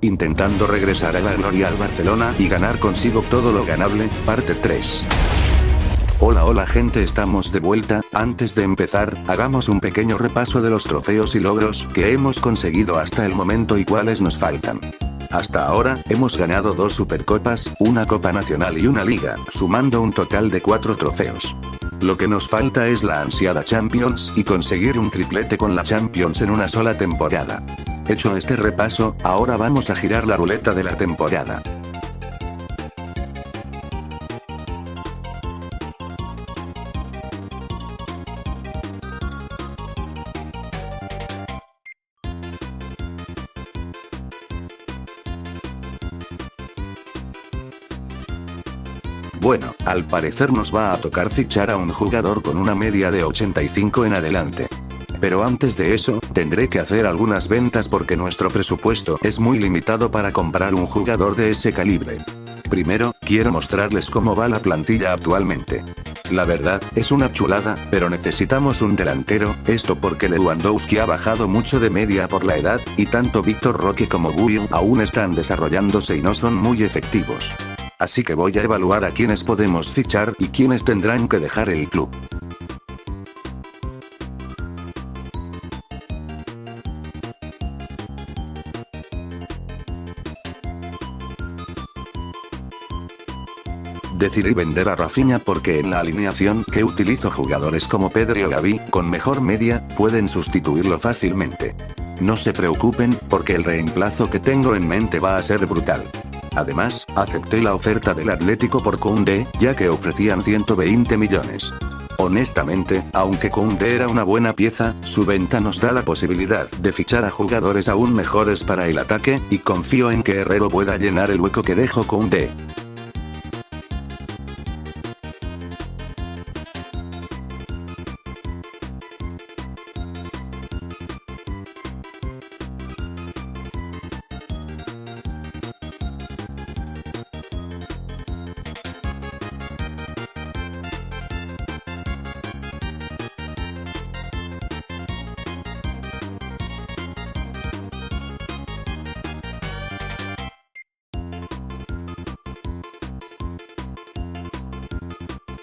intentando regresar a la gloria al Barcelona y ganar consigo todo lo ganable, parte 3. Hola gente, estamos de vuelta. Antes de empezar, hagamos un pequeño repaso de los trofeos y logros que hemos conseguido hasta el momento y cuáles nos faltan. Hasta ahora, hemos ganado 2 Supercopas, una Copa Nacional y una Liga, sumando un total de 4 trofeos. Lo que nos falta es la ansiada Champions y conseguir un triplete con la Champions en una sola temporada. Hecho este repaso, ahora vamos a girar la ruleta de la temporada. Bueno, al parecer nos va a tocar fichar a un jugador con una media de 85 en adelante. Pero antes de eso, tendré que hacer algunas ventas porque nuestro presupuesto es muy limitado para comprar un jugador de ese calibre. Primero, quiero mostrarles cómo va la plantilla actualmente. La verdad, es una chulada, pero necesitamos un delantero, esto porque Lewandowski ha bajado mucho de media por la edad, y tanto Víctor Roque como Guiu aún están desarrollándose y no son muy efectivos. Así que voy a evaluar a quienes podemos fichar y quienes tendrán que dejar el club. Decidí vender a Rafinha porque en la alineación que utilizo jugadores como Pedri o Gavi, con mejor media, pueden sustituirlo fácilmente. No se preocupen, porque el reemplazo que tengo en mente va a ser brutal. Además, acepté la oferta del Atlético por Koundé, ya que ofrecían 120 millones. Honestamente, aunque Koundé era una buena pieza, su venta nos da la posibilidad de fichar a jugadores aún mejores para el ataque, y confío en que Herrero pueda llenar el hueco que dejó Koundé.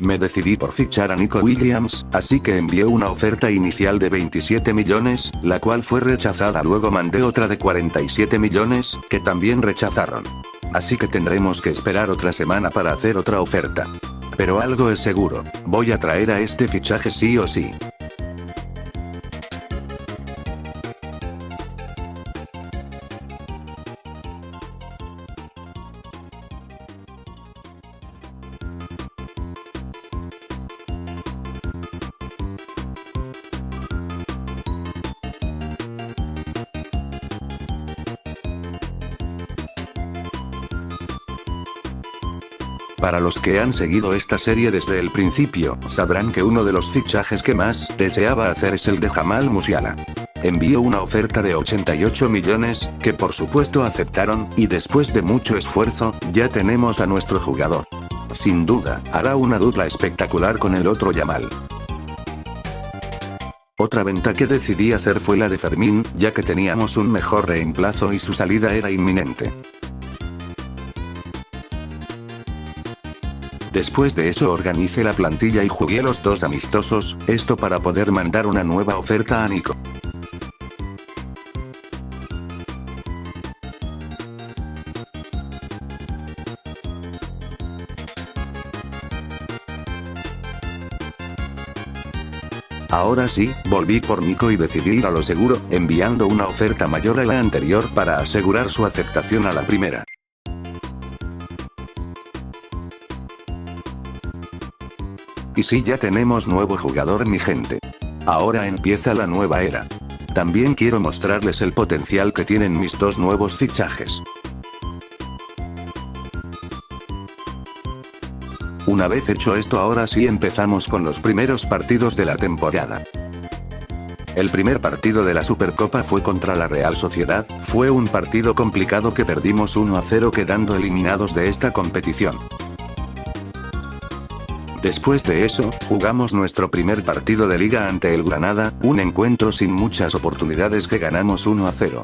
Me decidí por fichar a Nico Williams, así que envié una oferta inicial de 27 millones, la cual fue rechazada. Luego mandé otra de 47 millones, que también rechazaron. Así que tendremos que esperar otra semana para hacer otra oferta. Pero algo es seguro, voy a traer a este fichaje sí o sí. Para los que han seguido esta serie desde el principio, sabrán que uno de los fichajes que más deseaba hacer es el de Jamal Musiala. Envió una oferta de 88 millones, que por supuesto aceptaron, y después de mucho esfuerzo, ya tenemos a nuestro jugador. Sin duda, hará una dupla espectacular con el otro Yamal. Otra venta que decidí hacer fue la de Fermín, ya que teníamos un mejor reemplazo y su salida era inminente. Después de eso organicé la plantilla y jugué los 2 amistosos, esto para poder mandar una nueva oferta a Nico. Ahora sí, volví por Nico y decidí ir a lo seguro, enviando una oferta mayor a la anterior para asegurar su aceptación a la primera. Y sí, ya tenemos nuevo jugador, mi gente. Ahora empieza la nueva era. También quiero mostrarles el potencial que tienen mis 2 nuevos fichajes. Una vez hecho esto, ahora sí empezamos con los primeros partidos de la temporada. El primer partido de la Supercopa fue contra la Real Sociedad, fue un partido complicado que perdimos 1-0 quedando eliminados de esta competición. Después de eso, jugamos nuestro primer partido de liga ante el Granada, un encuentro sin muchas oportunidades que ganamos 1-0.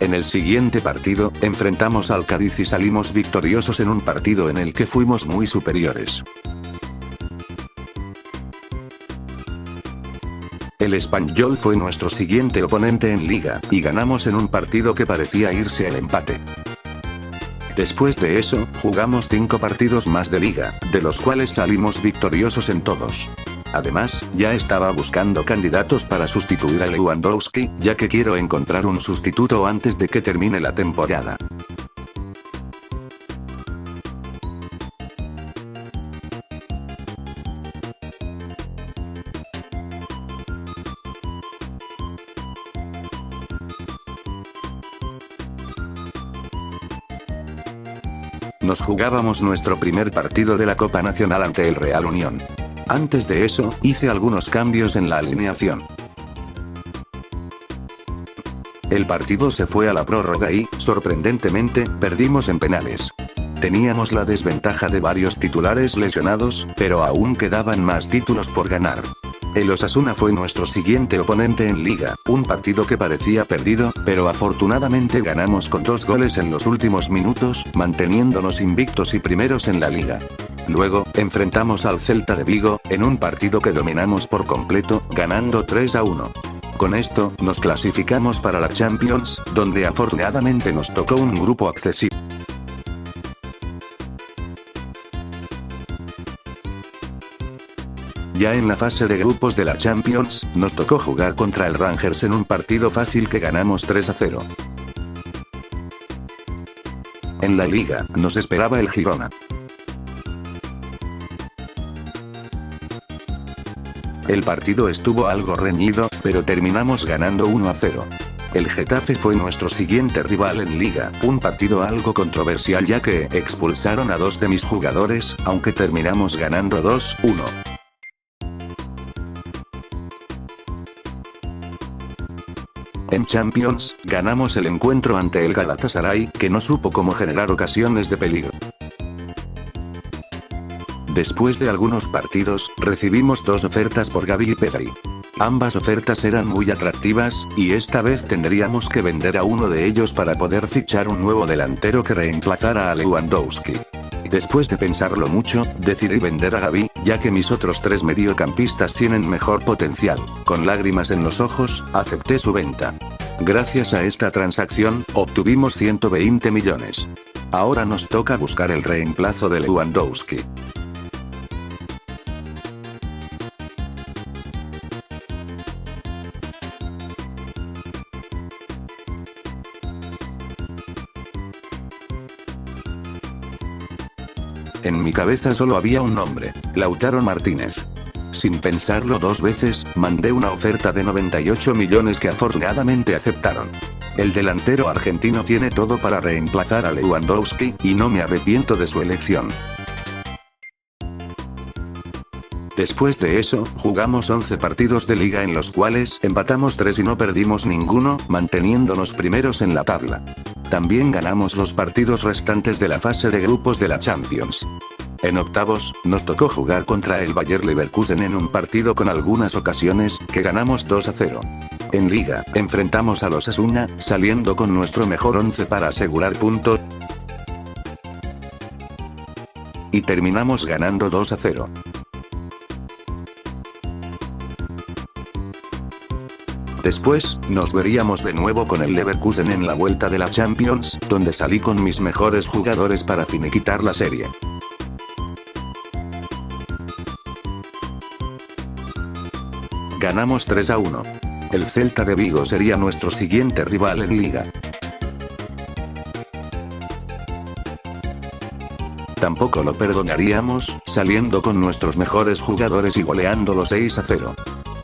En el siguiente partido, enfrentamos al Cádiz y salimos victoriosos en un partido en el que fuimos muy superiores. El Espanyol fue nuestro siguiente oponente en liga, y ganamos en un partido que parecía irse al empate. Después de eso, jugamos 5 partidos más de liga, de los cuales salimos victoriosos en todos. Además, ya estaba buscando candidatos para sustituir a Lewandowski, ya que quiero encontrar un sustituto antes de que termine la temporada. Nos jugábamos nuestro primer partido de la Copa Nacional ante el Real Unión. Antes de eso, hice algunos cambios en la alineación. El partido se fue a la prórroga y, sorprendentemente, perdimos en penales. Teníamos la desventaja de varios titulares lesionados, pero aún quedaban más títulos por ganar. El Osasuna fue nuestro siguiente oponente en liga, un partido que parecía perdido, pero afortunadamente ganamos con 2 goles en los últimos minutos, manteniéndonos invictos y primeros en la liga. Luego, enfrentamos al Celta de Vigo, en un partido que dominamos por completo, ganando 3-1. Con esto, nos clasificamos para la Champions, donde afortunadamente nos tocó un grupo accesible. Ya en la fase de grupos de la Champions, nos tocó jugar contra el Rangers en un partido fácil que ganamos 3-0. En la liga, nos esperaba el Girona. El partido estuvo algo reñido, pero terminamos ganando 1-0. El Getafe fue nuestro siguiente rival en liga, un partido algo controversial ya que expulsaron a 2 de mis jugadores, aunque terminamos ganando 2-1. En Champions, ganamos el encuentro ante el Galatasaray, que no supo cómo generar ocasiones de peligro. Después de algunos partidos, recibimos 2 ofertas por Gavi y Pedri. Ambas ofertas eran muy atractivas, y esta vez tendríamos que vender a uno de ellos para poder fichar un nuevo delantero que reemplazara a Lewandowski. Después de pensarlo mucho, decidí vender a Gavi, ya que mis otros 3 mediocampistas tienen mejor potencial. Con lágrimas en los ojos, acepté su venta. Gracias a esta transacción, obtuvimos 120 millones. Ahora nos toca buscar el reemplazo de Lewandowski. En mi cabeza solo había un nombre, Lautaro Martínez. Sin pensarlo 2 veces, mandé una oferta de 98 millones que afortunadamente aceptaron. El delantero argentino tiene todo para reemplazar a Lewandowski, y no me arrepiento de su elección. Después de eso, jugamos 11 partidos de liga en los cuales empatamos 3 y no perdimos ninguno, manteniéndonos primeros en la tabla. También ganamos los partidos restantes de la fase de grupos de la Champions. En octavos, nos tocó jugar contra el Bayer Leverkusen en un partido con algunas ocasiones, que ganamos 2-0. En liga, enfrentamos a los Osasuna, saliendo con nuestro mejor 11 para asegurar puntos. Y terminamos ganando 2-0. Después, nos veríamos de nuevo con el Leverkusen en la vuelta de la Champions, donde salí con mis mejores jugadores para finiquitar la serie. Ganamos 3-1. El Celta de Vigo sería nuestro siguiente rival en liga. Tampoco lo perdonaríamos, saliendo con nuestros mejores jugadores y goleándolo 6-0.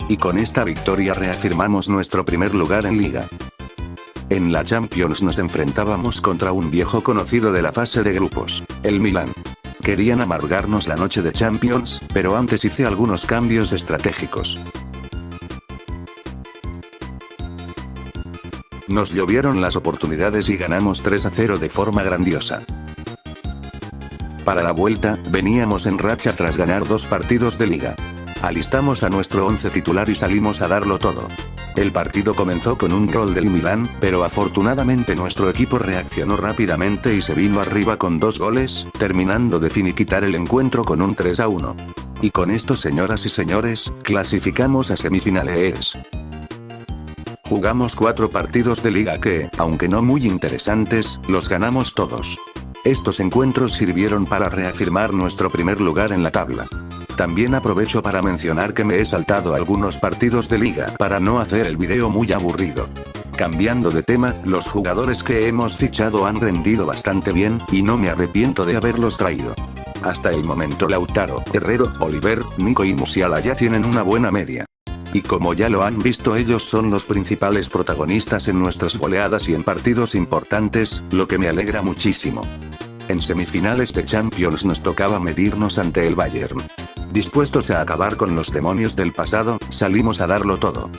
Y con esta victoria reafirmamos nuestro primer lugar en liga. En la Champions nos enfrentábamos contra un viejo conocido de la fase de grupos, el Milan. Querían amargarnos la noche de Champions, pero antes hice algunos cambios estratégicos. Nos llovieron las oportunidades y ganamos 3-0 de forma grandiosa. Para la vuelta, veníamos en racha tras ganar 2 partidos de liga. Alistamos a nuestro 11 titular y salimos a darlo todo. El partido comenzó con un gol del Milán, pero afortunadamente nuestro equipo reaccionó rápidamente y se vino arriba con 2 goles, terminando de finiquitar el encuentro con un 3-1. Y con esto, señoras y señores, clasificamos a semifinales. Jugamos 4 partidos de liga que, aunque no muy interesantes, los ganamos todos. Estos encuentros sirvieron para reafirmar nuestro primer lugar en la tabla. También aprovecho para mencionar que me he saltado algunos partidos de liga para no hacer el video muy aburrido. Cambiando de tema, los jugadores que hemos fichado han rendido bastante bien, y no me arrepiento de haberlos traído. Hasta el momento Lautaro, Herrero, Oliver, Nico y Musiala ya tienen una buena media. Y como ya lo han visto, ellos son los principales protagonistas en nuestras goleadas y en partidos importantes, lo que me alegra muchísimo. En semifinales de Champions nos tocaba medirnos ante el Bayern. Dispuestos a acabar con los demonios del pasado, salimos a darlo todo.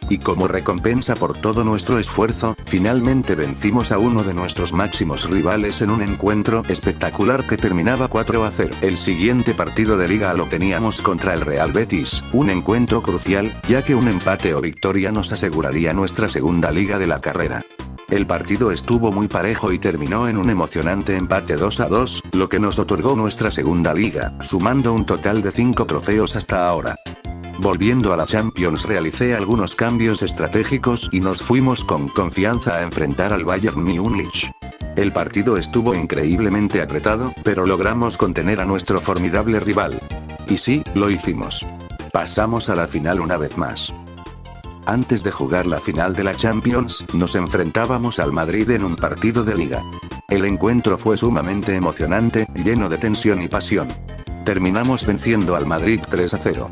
Y como recompensa por todo nuestro esfuerzo, finalmente vencimos a uno de nuestros máximos rivales en un encuentro espectacular que terminaba 4-0. El siguiente partido de liga lo teníamos contra el Real Betis, un encuentro crucial, ya que un empate o victoria nos aseguraría nuestra segunda liga de la carrera. El partido estuvo muy parejo y terminó en un emocionante empate 2-2, lo que nos otorgó nuestra segunda liga, sumando un total de 5 trofeos hasta ahora. Volviendo a la Champions, realicé algunos cambios estratégicos y nos fuimos con confianza a enfrentar al Bayern Múnich. El partido estuvo increíblemente apretado, pero logramos contener a nuestro formidable rival. Y sí, lo hicimos. Pasamos a la final una vez más. Antes de jugar la final de la Champions, nos enfrentábamos al Madrid en un partido de liga. El encuentro fue sumamente emocionante, lleno de tensión y pasión. Terminamos venciendo al Madrid 3-0.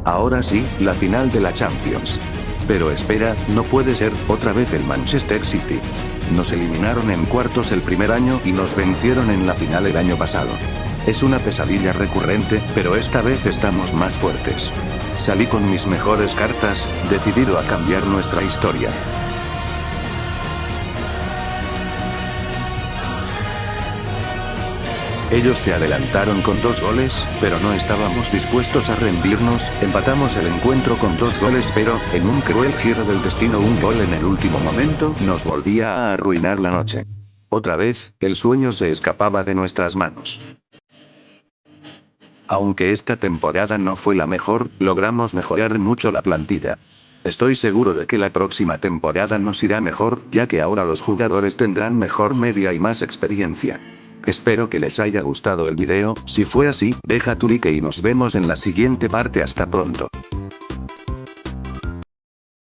Ahora sí, la final de la Champions. Pero espera, no puede ser, otra vez el Manchester City. Nos eliminaron en cuartos el primer año y nos vencieron en la final el año pasado. Es una pesadilla recurrente, pero esta vez estamos más fuertes. Salí con mis mejores cartas, decidido a cambiar nuestra historia. Ellos se adelantaron con 2 goles, pero no estábamos dispuestos a rendirnos, empatamos el encuentro con 2 goles, pero, en un cruel giro del destino, un gol en el último momento nos volvía a arruinar la noche. Otra vez, el sueño se escapaba de nuestras manos. Aunque esta temporada no fue la mejor, logramos mejorar mucho la plantilla. Estoy seguro de que la próxima temporada nos irá mejor, ya que ahora los jugadores tendrán mejor media y más experiencia. Espero que les haya gustado el video, si fue así, deja tu like y nos vemos en la siguiente parte. Hasta pronto.